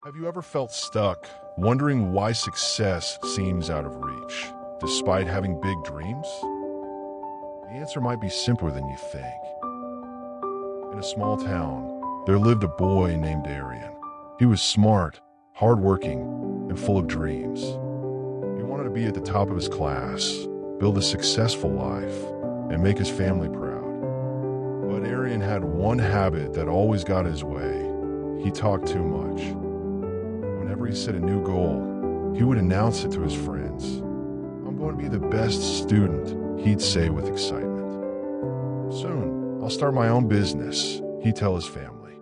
Have you ever felt stuck, wondering why success seems out of reach, despite having big dreams? The answer might be simpler than you think. In a small town, there lived a boy named Aryan. He was smart, hardworking, and full of dreams. He wanted to be at the top of his class, build a successful life, and make his family proud. But Aryan had one habit that always got his way. He talked too much. Whenever he set a new goal, he would announce it to his friends. "I'm going to be the best student," he'd say with excitement. "Soon, I'll start my own business," he'd tell his family.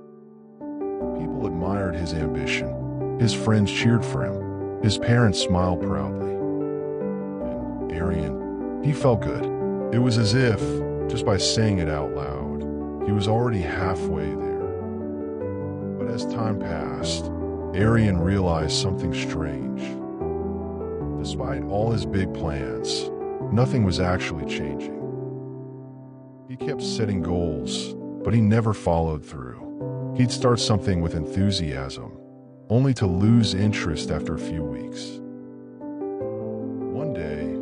People admired his ambition. His friends cheered for him. His parents smiled proudly. And Aryan, he felt good. It was as if, just by saying it out loud, he was already halfway there. But as time passed, Aryan realized something strange. Despite all his big plans, nothing was actually changing. He kept setting goals, but he never followed through. He'd start something with enthusiasm, only to lose interest after a few weeks. One day,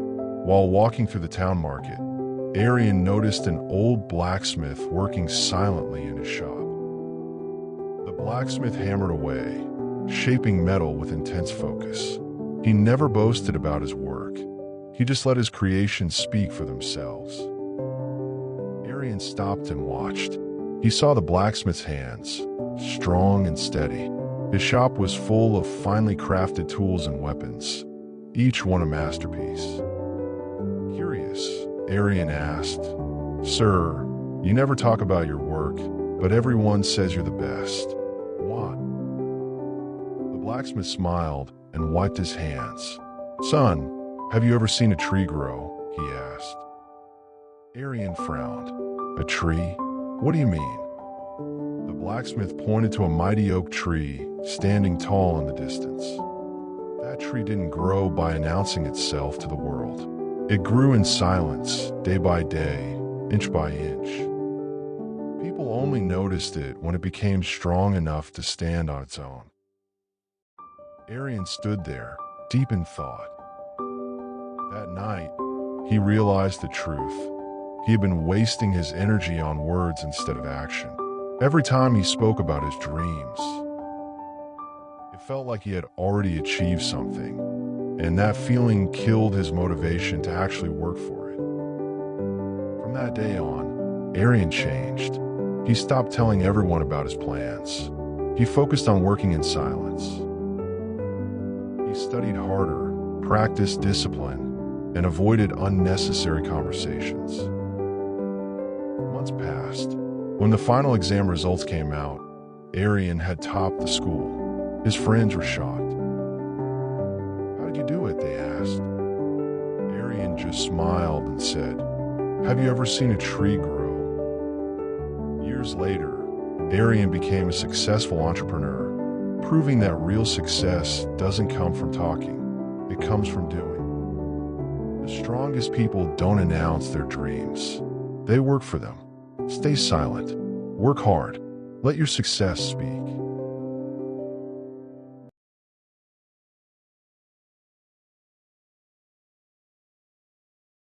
while walking through the town market, Aryan noticed an old blacksmith working silently in his shop. The blacksmith hammered away, shaping metal with intense focus. He never boasted about his work. He just let his creations speak for themselves. Aryan stopped and watched. He saw the blacksmith's hands, strong and steady. His shop was full of finely crafted tools and weapons, each one a masterpiece. Curious, Aryan asked, "Sir, you never talk about your work, but everyone says you're the best. Why?" The blacksmith smiled and wiped his hands. "Son, have you ever seen a tree grow?" he asked. Aryan frowned. "A tree? What do you mean?" The blacksmith pointed to a mighty oak tree standing tall in the distance. That tree didn't grow by announcing itself to the world. It grew in silence, day by day, inch by inch. People only noticed it when it became strong enough to stand on its own. Aryan stood there, deep in thought. That night, he realized the truth. He had been wasting his energy on words instead of action. Every time he spoke about his dreams, it felt like he had already achieved something, and that feeling killed his motivation to actually work for it. From that day on, Aryan changed. He stopped telling everyone about his plans. He focused on working in silence. He studied harder, practiced discipline, and avoided unnecessary conversations. Months passed. When the final exam results came out, Aryan had topped the school. His friends were shocked. "How did you do it?" they asked. Aryan just smiled and said, "Have you ever seen a tree grow?" Years later, Aryan became a successful entrepreneur, proving that real success doesn't come from talking, it comes from doing. The strongest people don't announce their dreams. They work for them. Stay silent. Work hard. Let your success speak.